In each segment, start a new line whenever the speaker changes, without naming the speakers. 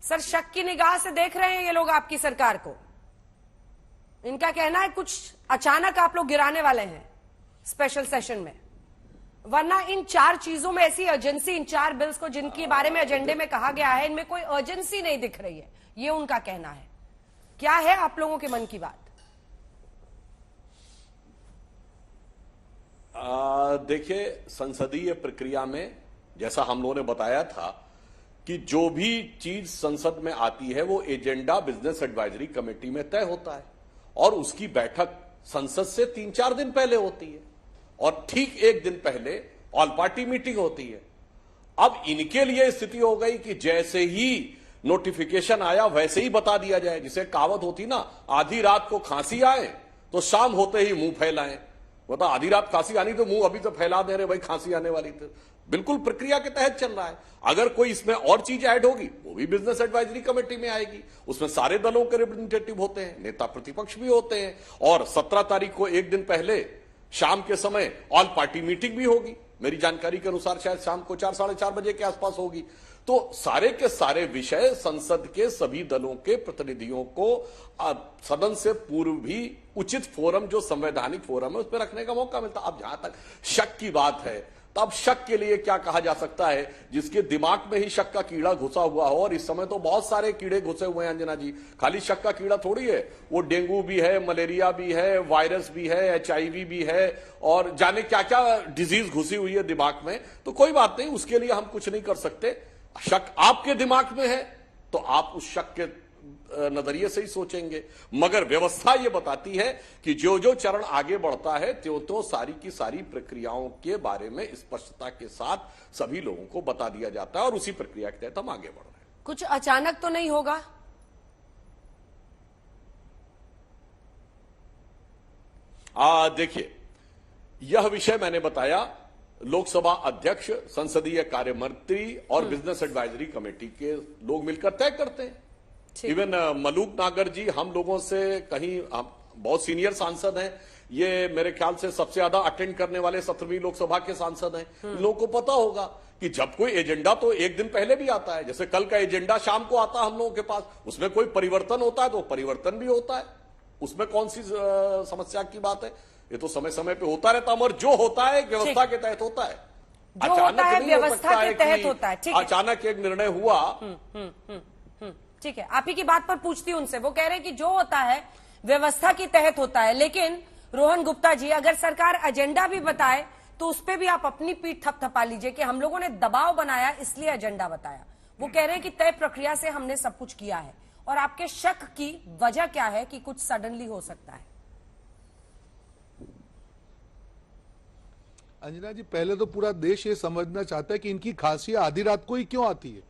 Sir, शक की निगाह से देख रहे हैं ये लोग आपकी सरकार को। इनका कहना है कुछ अचानक आप लोग गिराने वाले हैं स्पेशल सेशन में, वरना इन 4 चीजों में ऐसी अर्जेंसी, इन 4 बिल्स को जिनके बारे में एजेंडे में कहा गया है, इनमें कोई अर्जेंसी नहीं दिख रही है, ये उनका कहना है। क्या है आप लोगों के मन की बात?
देखिए, संसदीय प्रक्रिया में जैसा हम लोगों ने बताया था कि जो भी चीज संसद में आती है वो एजेंडा बिजनेस एडवाइजरी कमेटी में तय होता है और उसकी बैठक संसद से 3-4 दिन पहले होती है और ठीक 1 दिन पहले ऑल पार्टी मीटिंग होती है। अब इनके लिए स्थिति हो गई कि जैसे ही नोटिफिकेशन आया वैसे ही बता दिया जाए। जिसे कहावत होती ना, आधी रात को खांसी आए तो शाम होते ही मुंह फैलाएं। बता, आधी रात खांसी आनी तो मुंह अभी तो फैला दे रहे भाई, खांसी आने वाली थी। बिल्कुल प्रक्रिया के तहत चल रहा है। अगर कोई इसमें और चीज ऐड होगी वो भी बिजनेस एडवाइजरी कमेटी में आएगी। उसमें सारे दलों के रिप्रेजेंटेटिव होते हैं, नेता प्रतिपक्ष भी होते हैं और 17 तारीख को 1 दिन पहले शाम के समय ऑल पार्टी मीटिंग भी होगी। मेरी जानकारी के अनुसार शायद शाम को 4-4:30 बजे के आसपास होगी। तो सारे के सारे विषय संसद के सभी दलों के प्रतिनिधियों को सदन से पूर्व भी उचित फोरम, जो संवैधानिक फोरम है, उस पर रखने का मौका मिलता। अब जहां तक शक की बात है, तो अब शक के लिए क्या कहा जा सकता है? जिसके दिमाग में ही शक का कीड़ा घुसा हुआ हो, और इस समय तो बहुत सारे कीड़े घुसे हुए हैं अंजना जी, खाली शक का कीड़ा थोड़ी है। वो डेंगू भी है, मलेरिया भी है, वायरस भी है, HIV भी है और जाने क्या क्या डिजीज घुसी हुई है दिमाग में। तो कोई बात नहीं, उसके लिए हम कुछ नहीं कर सकते। शक आपके दिमाग में है तो आप उस शक के नजरिए से ही सोचेंगे, मगर व्यवस्था यह बताती है कि जो जो चरण आगे बढ़ता है त्यों त्यों सारी की सारी प्रक्रियाओं के बारे में स्पष्टता के साथ सभी लोगों को बता दिया जाता है और उसी प्रक्रिया के तहत हम आगे बढ़ रहे हैं।
कुछ अचानक तो नहीं होगा?
देखिए, यह विषय मैंने बताया, लोकसभा अध्यक्ष, संसदीय कार्य मंत्री और बिजनेस एडवाइजरी कमेटी के लोग मिलकर तय करते हैं। इवन मलूक नागर जी हम लोगों से कहीं बहुत सीनियर सांसद हैं, ये मेरे ख्याल से सबसे ज्यादा अटेंड करने वाले 17वीं लोकसभा के सांसद हैं। इन लोगों को पता होगा कि जब कोई एजेंडा तो 1 दिन पहले भी आता है। जैसे कल का एजेंडा शाम को आता है हम लोगों के पास, उसमें कोई परिवर्तन होता है तो परिवर्तन भी होता है, उसमें कौन सी समस्या की बात है? ये तो समय समय पे होता रहता है, मगर जो होता है व्यवस्था के तहत होता है, अचानक नहीं हो सकता है कि अचानक एक निर्णय हुआ।
ठीक है, आप ही की बात पर पूछती हूं उनसे। वो कह रहे हैं कि जो होता है व्यवस्था के तहत होता है, लेकिन रोहन गुप्ता जी, अगर सरकार एजेंडा भी बताए तो उस पर भी आप अपनी पीठ थपथपा लीजिए कि हम लोगों ने दबाव बनाया इसलिए एजेंडा बताया। वो कह रहे हैं कि तय प्रक्रिया से हमने सब कुछ किया है। और आपके शक की वजह क्या है कि कुछ सडनली हो सकता है?
अंजना जी, पहले तो पूरा देश ये समझना चाहता है कि इनकी खांसी आधी रात को ही क्यों आती है।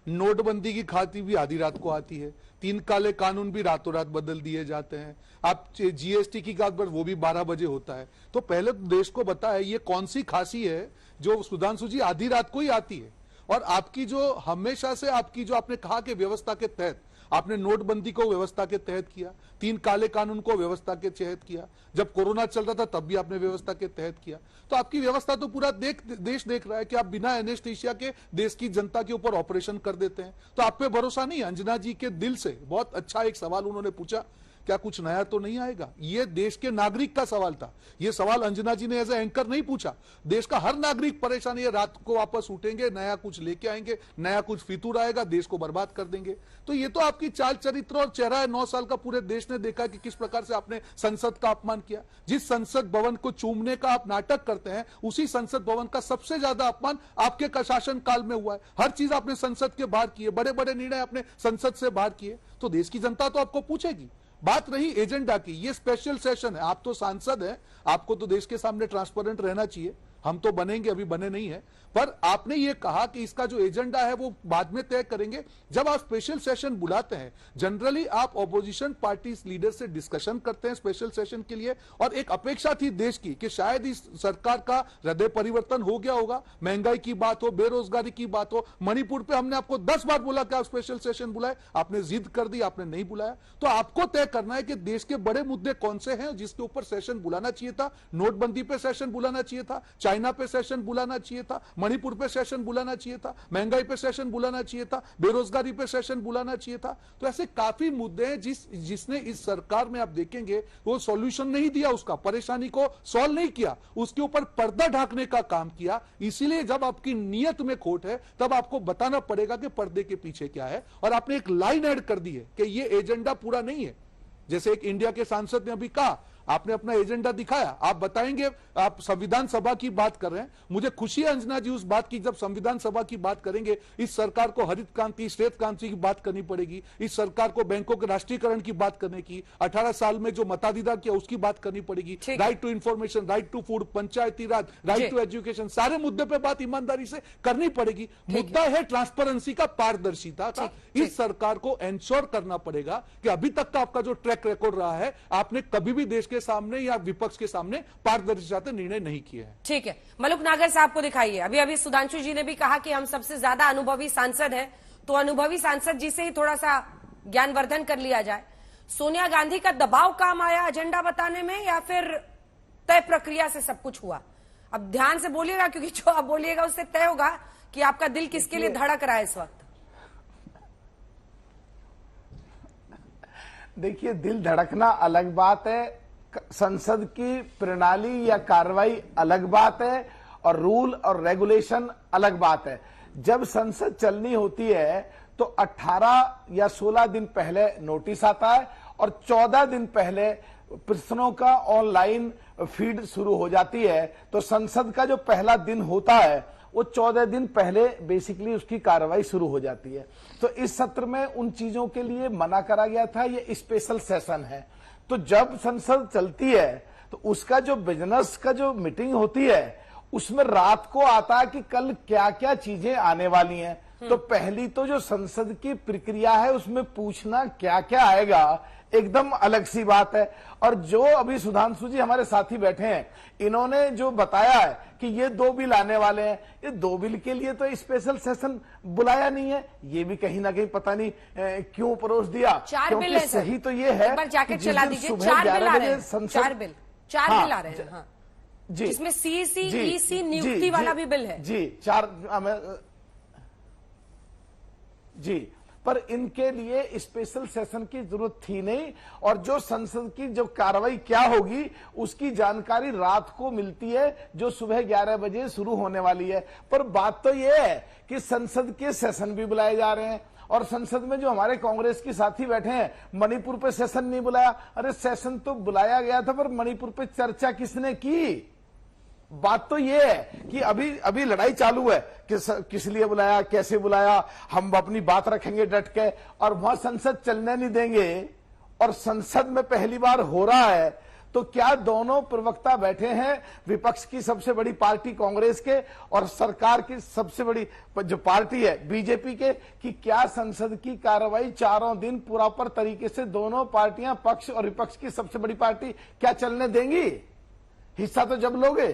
नोटबंदी की खांसी भी आधी रात को आती है, 3 काले कानून भी रातों रात बदल दिए जाते हैं, आप GST की बात पर वो भी 12 बजे होता है। तो पहले तो देश को बताया ये कौन सी खांसी है जो सुधांशु जी आधी रात को ही आती है। और आपकी जो हमेशा से आपकी जो आपने कहा कि व्यवस्था के तहत आपने नोटबंदी को व्यवस्था के तहत किया, 3 काले कानून को व्यवस्था के तहत किया, जब कोरोना चल रहा था तब भी आपने व्यवस्था के तहत किया। तो आपकी व्यवस्था तो पूरा देश देख रहा है कि आप बिना एनेस्थीसिया के देश की जनता के ऊपर ऑपरेशन कर देते हैं। तो आप पे भरोसा नहीं? अंजना जी के दिल से बहुत अच्छा एक सवाल उन्होंने पूछा, क्या कुछ नया तो नहीं आएगा? ये देश के नागरिक का सवाल था। ये सवाल अंजना जी ने एज ए एंकर नहीं पूछा। देश का हर नागरिक परेशान है, रात को वापस उठेंगे, नया कुछ लेके आएंगे, नया कुछ फितूर आएगा, देश को बर्बाद कर देंगे। तो ये तो आपकी चाल चरित्र और चेहरा है। 9 साल का पूरे देश ने देखा कि किस प्रकार से आपने संसद का अपमान किया। जिस संसद भवन को चूमने का आप नाटक करते हैं, उसी संसद भवन का सबसे ज्यादा अपमान आपके शासन काल में हुआ है। हर चीज आपने संसद के बाहर की है, बड़े बड़े निर्णय आपने संसद से बाहर किए। तो देश की जनता तो आपको पूछेगी। बात रही एजेंडा की, ये स्पेशल सेशन है, आप तो सांसद हैं, आपको तो देश के सामने ट्रांसपेरेंट रहना चाहिए। हम तो बनेंगे, अभी बने नहीं है, पर आपने ये कहा कि इसका जो एजेंडा है वो बाद में तय करेंगे। जब आप स्पेशल सेशन बुलाते हैं, जनरली आप ऑपोजिशन पार्टी लीडर से डिस्कशन करते हैं स्पेशल सेशन के लिए, और एक अपेक्षा थी देश की कि शायद इस सरकार का हृदय परिवर्तन हो गया होगा, महंगाई की बात हो, बेरोजगारी की बात हो, मणिपुर पे हमने आपको 10 बार बोला कि आप स्पेशल सेशन बुलाए, आपने जिद कर दी, आपने नहीं बुलाया। तो आपको तय करना है कि देश के बड़े मुद्दे कौन से हैं जिसके ऊपर सेशन बुलाना चाहिए था। नोटबंदी पे सेशन बुलाना चाहिए था, चाइना पे सेशन बुलाना चाहिए था, मणिपुर पे सेशन बुलाना चाहिए था, महंगाई पे सेशन बुलाना चाहिए था, बेरोजगारी पे सेशन बुलाना चाहिए था। तो ऐसे काफी मुद्दे हैं जिसने इस सरकार में आप देखेंगे वो सॉल्यूशन नहीं दिया, उसका परेशानी को सॉल्व नहीं किया, उसके ऊपर पर्दा ढाकने का काम किया। इसीलिए जब आपकी नीयत में खोट है तब आपको बताना पड़ेगा कि पर्दे के पीछे क्या है। और आपने एक लाइन ऐड कर दी है कि ये एजेंडा पूरा नहीं है। जैसे एक इंडिया के सांसद ने अभी कहा, आपने अपना एजेंडा दिखाया, आप बताएंगे, आप संविधान सभा की बात कर रहे हैं। मुझे खुशी है अंजना जी उस बात की, जब संविधान सभा की बात करेंगे इस सरकार को हरित क्रांति, श्वेत क्रांति की बात करनी पड़ेगी, इस सरकार को बैंकों के राष्ट्रीयकरण की बात करने की, 18 साल में जो मताधिकार किया उसकी बात करनी पड़ेगी, right to information, right to food, Panchayati Raj, right to education, सारे मुद्दे पे बात ईमानदारी से करनी पड़ेगी। मुद्दा है ट्रांसपेरेंसी का, पारदर्शिता का। इस सरकार को एंश्योर करना पड़ेगा कि अभी तक का आपका जो ट्रैक रिकॉर्ड रहा है, आपने कभी भी देश के सामने या विपक्ष के सामने पारदर्शिता से निर्णय नहीं किए हैं।
ठीक है, मलुक नागर साहब को दिखाइए। अभी अभी सुधांशु जी ने भी कहा कि हम सबसे ज्यादा अनुभवी सांसद हैं, तो अनुभवी सांसद जी से ही थोड़ा सा ज्ञानवर्धन कर लिया जाए। सोनिया गांधी का दबाव काम आया एजेंडा बताने में, या फिर तय प्रक्रिया से सब कुछ हुआ? अब ध्यान से बोलिएगा, क्योंकि जो आप बोलिएगा उससे तय होगा कि आपका दिल किसके लिए धड़क रहा है इस वक्त।
देखिए, दिल धड़कना अलग बात है, संसद की प्रणाली या कार्रवाई अलग बात है, और रूल और रेगुलेशन अलग बात है। जब संसद चलनी होती है तो 18 या 16 दिन पहले नोटिस आता है और 14 दिन पहले प्रश्नों का ऑनलाइन फीड शुरू हो जाती है। तो संसद का जो पहला दिन होता है वो 14 दिन पहले बेसिकली उसकी कार्रवाई शुरू हो जाती है। तो इस सत्र में उन चीजों के लिए मना करा गया था, ये स्पेशल सेशन है। तो जब संसद चलती है तो उसका जो बिजनेस का जो मीटिंग होती है उसमें रात को आता है कि कल क्या क्या चीजें आने वाली हैं। तो पहली तो जो संसद की प्रक्रिया है उसमें पूछना क्या क्या आएगा एकदम अलग सी बात है। और जो अभी सुधांशु जी हमारे साथी बैठे हैं, इन्होंने जो बताया है कि ये 2 बिल आने वाले हैं, ये 2 बिल के लिए तो स्पेशल सेशन बुलाया नहीं है। ये भी कहीं ना कहीं पता नहीं क्यों परोस दिया,
4 बिल है
सही तो ये है,
एक बार जाके चला दीजिए। 4 बिल आ रहे हैं, 4 बिल आ रहे हैं। हाँ।
जी,
इसमें सीईसी ईसी नियुक्ति वाला भी बिल है
जी। जी, पर इनके लिए स्पेशल सेशन की जरूरत थी नहीं। और जो संसद की जो कार्रवाई क्या होगी उसकी जानकारी रात को मिलती है, जो सुबह 11 बजे शुरू होने वाली है। पर बात तो यह है कि संसद के सेशन भी बुलाए जा रहे हैं, और संसद में जो हमारे कांग्रेस के साथी बैठे हैं, मणिपुर पे सेशन नहीं बुलाया। अरे सेशन तो बुलाया गया था, पर मणिपुर पे चर्चा किसने की? बात तो ये है कि अभी लड़ाई चालू है कि किस लिए बुलाया, कैसे बुलाया, हम अपनी बात रखेंगे डट के, और वहां संसद चलने नहीं देंगे। और संसद में पहली बार हो रहा है, तो क्या दोनों प्रवक्ता बैठे हैं, विपक्ष की सबसे बड़ी पार्टी कांग्रेस के और सरकार की सबसे बड़ी जो पार्टी है बीजेपी के, कि क्या संसद की कार्रवाई 4 दिन प्रॉपर तरीके से दोनों पार्टियां, पक्ष और विपक्ष की सबसे बड़ी पार्टी, क्या चलने देंगी? हिस्सा तो जब लोगे।